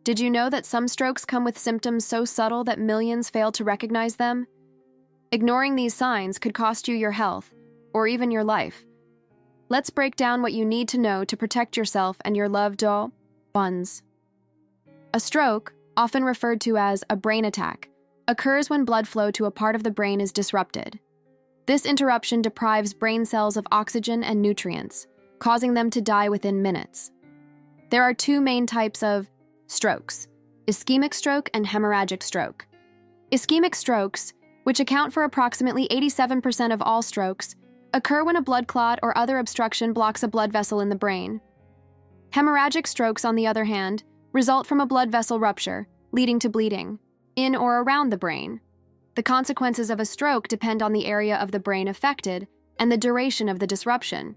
Did you know that some strokes come with symptoms so subtle that millions fail to recognize them? Ignoring these signs could cost you your health, or even your life. Let's break down what you need to know to protect yourself and your loved ones. A stroke, often referred to as a brain attack, occurs when blood flow to a part of the brain is disrupted. This interruption deprives brain cells of oxygen and nutrients, causing them to die within minutes. There are two main types of strokes: ischemic stroke and hemorrhagic stroke. Ischemic strokes, which account for approximately 87% of all strokes, occur when a blood clot or other obstruction blocks a blood vessel in the brain. Hemorrhagic strokes, on the other hand, result from a blood vessel rupture, leading to bleeding, in or around the brain. The consequences of a stroke depend on the area of the brain affected and the duration of the disruption.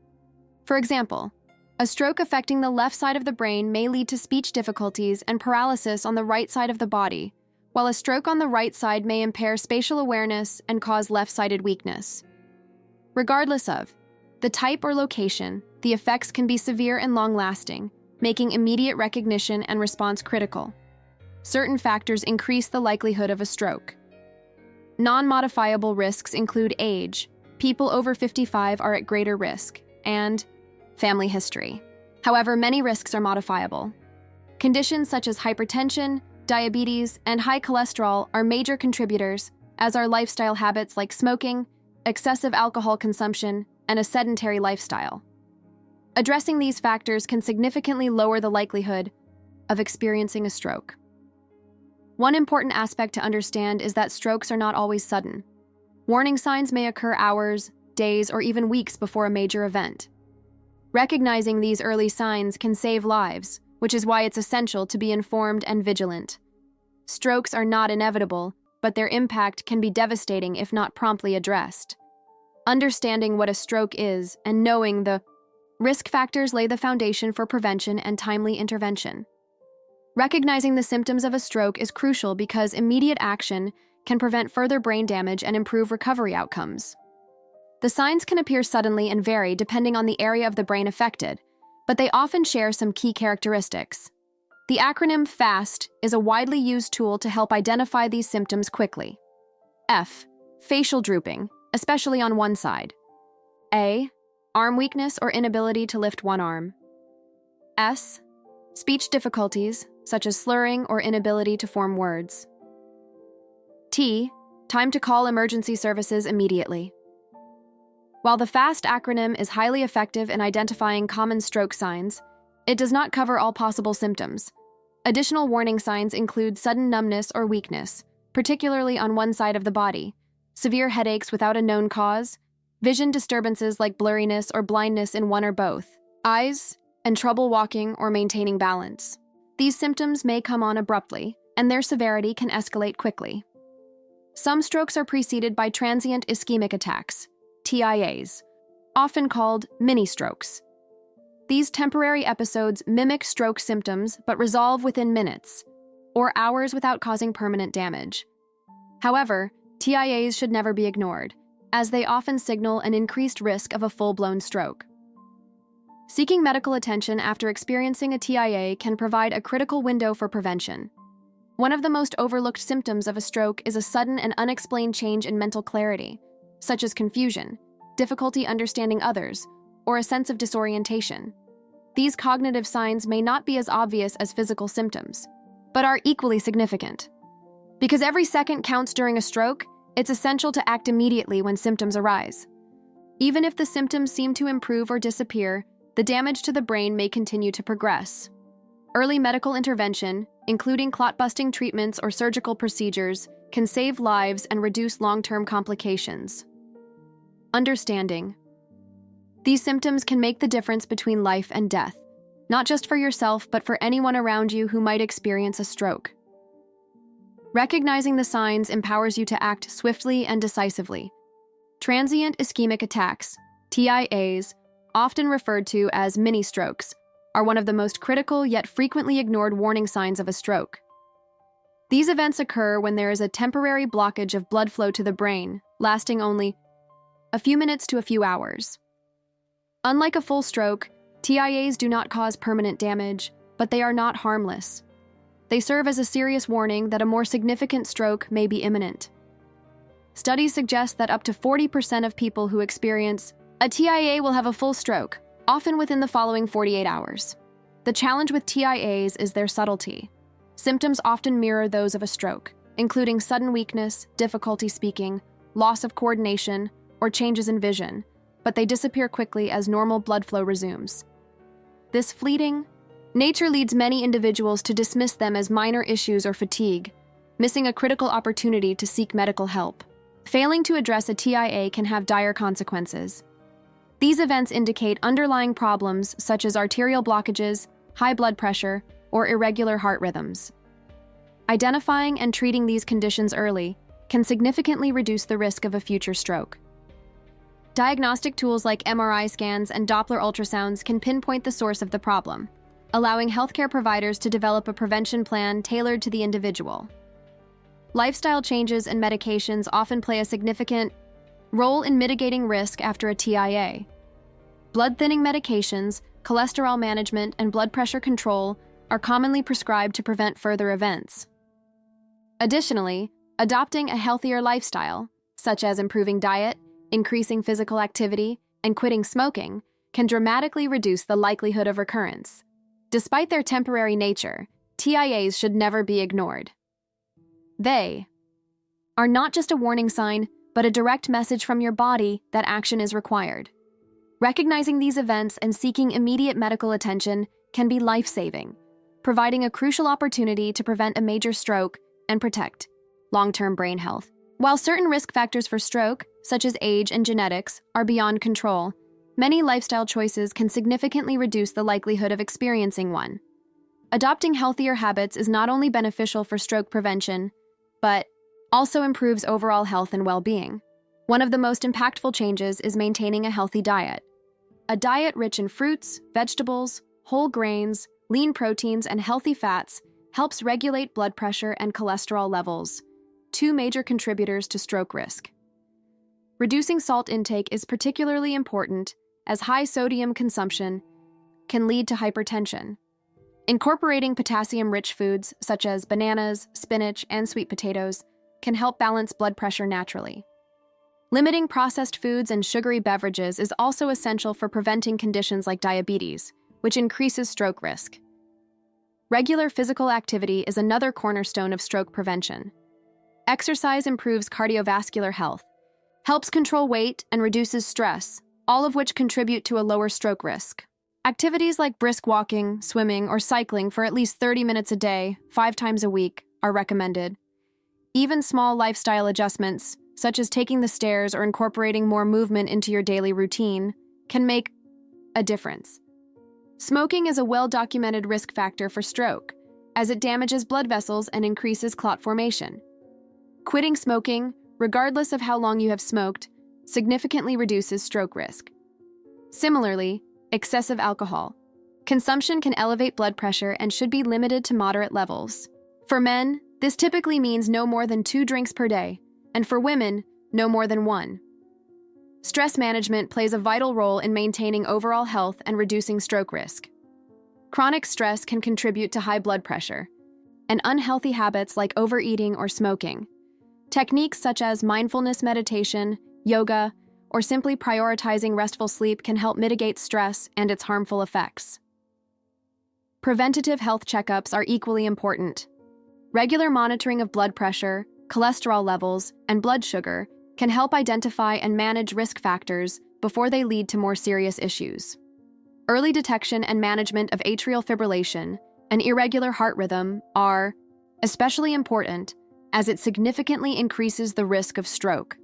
For example, a stroke affecting the left side of the brain may lead to speech difficulties and paralysis on the right side of the body, while a stroke on the right side may impair spatial awareness and cause left-sided weakness. Regardless of the type or location, the effects can be severe and long-lasting, making immediate recognition and response critical. Certain factors increase the likelihood of a stroke. Non-modifiable risks include age. People over 55 are at greater risk, and family history. However, many risks are modifiable. Conditions such as hypertension, diabetes, and high cholesterol are major contributors, as are lifestyle habits like smoking, excessive alcohol consumption, and a sedentary lifestyle. Addressing these factors can significantly lower the likelihood of experiencing a stroke. One important aspect to understand is that strokes are not always sudden. Warning signs may occur hours, days, or even weeks before a major event. Recognizing these early signs can save lives, which is why it's essential to be informed and vigilant. Strokes are not inevitable, but their impact can be devastating if not promptly addressed. Understanding what a stroke is and knowing the risk factors lay the foundation for prevention and timely intervention. Recognizing the symptoms of a stroke is crucial because immediate action can prevent further brain damage and improve recovery outcomes. The signs can appear suddenly and vary depending on the area of the brain affected, but they often share some key characteristics. The acronym FAST is a widely used tool to help identify these symptoms quickly. F. Facial drooping, especially on one side. A. Arm weakness or inability to lift one arm. S. Speech difficulties, such as slurring or inability to form words. T. Time to call emergency services immediately. While the FAST acronym is highly effective in identifying common stroke signs, it does not cover all possible symptoms. Additional warning signs include sudden numbness or weakness, particularly on one side of the body, severe headaches without a known cause, vision disturbances like blurriness or blindness in one or both, eyes, and trouble walking or maintaining balance. These symptoms may come on abruptly, and their severity can escalate quickly. Some strokes are preceded by transient ischemic attacks, TIAs, often called mini-strokes. These temporary episodes mimic stroke symptoms but resolve within minutes or hours without causing permanent damage. However, TIAs should never be ignored, as they often signal an increased risk of a full-blown stroke. Seeking medical attention after experiencing a TIA can provide a critical window for prevention. One of the most overlooked symptoms of a stroke is a sudden and unexplained change in mental clarity, such as confusion, difficulty understanding others, or a sense of disorientation. These cognitive signs may not be as obvious as physical symptoms, but are equally significant. Because every second counts during a stroke, it's essential to act immediately when symptoms arise. Even if the symptoms seem to improve or disappear, the damage to the brain may continue to progress. Early medical intervention, including clot-busting treatments or surgical procedures, can save lives and reduce long-term complications. Understanding. These symptoms can make the difference between life and death, not just for yourself but for anyone around you who might experience a stroke. Recognizing the signs empowers you to act swiftly and decisively. Transient ischemic attacks, TIAs, often referred to as mini-strokes, are one of the most critical yet frequently ignored warning signs of a stroke. These events occur when there is a temporary blockage of blood flow to the brain, lasting only a few minutes to a few hours. Unlike a full stroke, TIAs do not cause permanent damage, but they are not harmless. They serve as a serious warning that a more significant stroke may be imminent. Studies suggest that up to 40% of people who experience a TIA will have a full stroke, often within the following 48 hours. The challenge with TIAs is their subtlety. Symptoms often mirror those of a stroke, including sudden weakness, difficulty speaking, loss of coordination, or changes in vision, but they disappear quickly as normal blood flow resumes. This fleeting nature leads many individuals to dismiss them as minor issues or fatigue, missing a critical opportunity to seek medical help. Failing to address a TIA can have dire consequences. These events indicate underlying problems such as arterial blockages, high blood pressure, or irregular heart rhythms. Identifying and treating these conditions early can significantly reduce the risk of a future stroke. Diagnostic tools like MRI scans and Doppler ultrasounds can pinpoint the source of the problem, allowing healthcare providers to develop a prevention plan tailored to the individual. Lifestyle changes and medications often play a significant role in mitigating risk after a TIA. Blood-thinning medications, cholesterol management, and blood pressure control are commonly prescribed to prevent further events. Additionally, adopting a healthier lifestyle, such as improving diet, increasing physical activity, and quitting smoking, can dramatically reduce the likelihood of recurrence. Despite their temporary nature, TIAs should never be ignored. They are not just a warning sign, but a direct message from your body that action is required. Recognizing these events and seeking immediate medical attention can be life-saving, providing a crucial opportunity to prevent a major stroke and protect long-term brain health. While certain risk factors for stroke, such as age and genetics, are beyond control, many lifestyle choices can significantly reduce the likelihood of experiencing one. Adopting healthier habits is not only beneficial for stroke prevention, but also improves overall health and well-being. One of the most impactful changes is maintaining a healthy diet. A diet rich in fruits, vegetables, whole grains, lean proteins, and healthy fats helps regulate blood pressure and cholesterol levels, two major contributors to stroke risk. Reducing salt intake is particularly important as high sodium consumption can lead to hypertension. Incorporating potassium-rich foods such as bananas, spinach, and sweet potatoes can help balance blood pressure naturally. Limiting processed foods and sugary beverages is also essential for preventing conditions like diabetes, which increases stroke risk. Regular physical activity is another cornerstone of stroke prevention. Exercise improves cardiovascular health, helps control weight, and reduces stress, all of which contribute to a lower stroke risk. Activities like brisk walking, swimming, or cycling for at least 30 minutes a day, 5 times a week, are recommended. Even small lifestyle adjustments, such as taking the stairs or incorporating more movement into your daily routine, can make a difference. Smoking is a well-documented risk factor for stroke, as it damages blood vessels and increases clot formation. Quitting smoking, regardless of how long you have smoked, significantly reduces stroke risk. Similarly, excessive alcohol consumption can elevate blood pressure and should be limited to moderate levels. For men, this typically means no more than 2 drinks per day, and for women, no more than 1. Stress management plays a vital role in maintaining overall health and reducing stroke risk. Chronic stress can contribute to high blood pressure, and unhealthy habits like overeating or smoking. Techniques such as mindfulness meditation, yoga, or simply prioritizing restful sleep can help mitigate stress and its harmful effects. Preventative health checkups are equally important. Regular monitoring of blood pressure, cholesterol levels, and blood sugar can help identify and manage risk factors before they lead to more serious issues. Early detection and management of atrial fibrillation and irregular heart rhythm are especially important as it significantly increases the risk of stroke.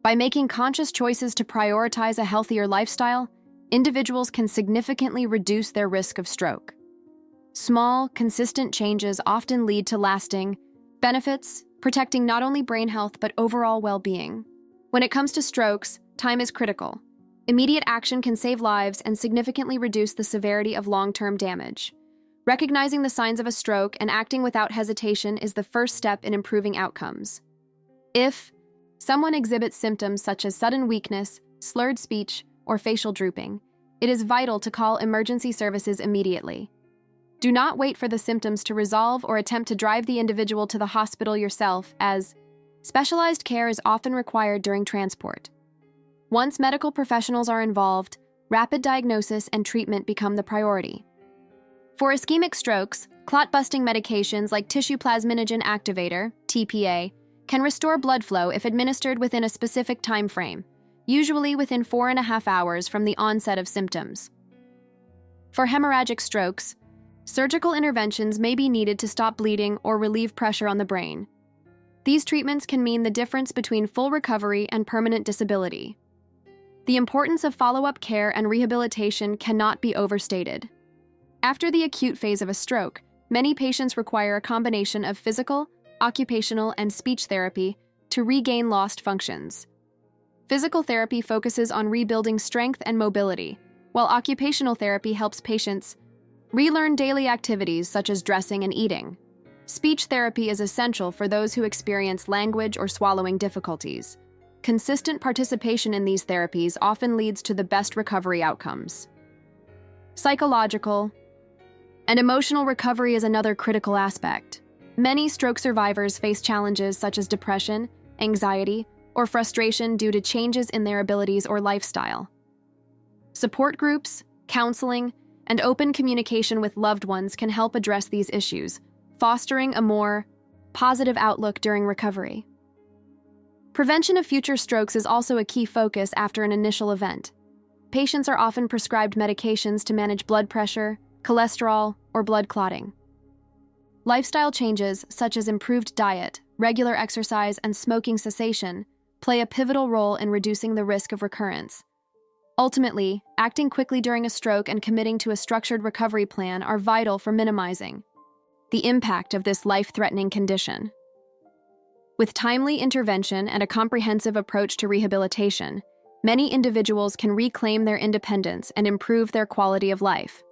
By making conscious choices to prioritize a healthier lifestyle, individuals can significantly reduce their risk of stroke. Small, consistent changes often lead to lasting benefits, protecting not only brain health but overall well-being. When it comes to strokes, time is critical. Immediate action can save lives and significantly reduce the severity of long-term damage. Recognizing the signs of a stroke and acting without hesitation is the first step in improving outcomes. If someone exhibits symptoms such as sudden weakness, slurred speech, or facial drooping, it is vital to call emergency services immediately. Do not wait for the symptoms to resolve or attempt to drive the individual to the hospital yourself, as specialized care is often required during transport. Once medical professionals are involved, rapid diagnosis and treatment become the priority. For ischemic strokes, clot-busting medications like tissue plasminogen activator, TPA, can restore blood flow if administered within a specific time frame, usually within 4.5 hours from the onset of symptoms. For hemorrhagic strokes, surgical interventions may be needed to stop bleeding or relieve pressure on the brain. These treatments can mean the difference between full recovery and permanent disability. The importance of follow-up care and rehabilitation cannot be overstated. After the acute phase of a stroke, many patients require a combination of physical, occupational, and speech therapy to regain lost functions. Physical therapy focuses on rebuilding strength and mobility, while occupational therapy helps patients relearn daily activities such as dressing and eating. Speech therapy is essential for those who experience language or swallowing difficulties. Consistent participation in these therapies often leads to the best recovery outcomes. Psychological and emotional recovery is another critical aspect. Many stroke survivors face challenges such as depression, anxiety, or frustration due to changes in their abilities or lifestyle. Support groups, counseling, and open communication with loved ones can help address these issues, fostering a more positive outlook during recovery. Prevention of future strokes is also a key focus after an initial event. Patients are often prescribed medications to manage blood pressure, cholesterol, or blood clotting. Lifestyle changes, such as improved diet, regular exercise, and smoking cessation, play a pivotal role in reducing the risk of recurrence. Ultimately, acting quickly during a stroke and committing to a structured recovery plan are vital for minimizing the impact of this life-threatening condition. With timely intervention and a comprehensive approach to rehabilitation, many individuals can reclaim their independence and improve their quality of life.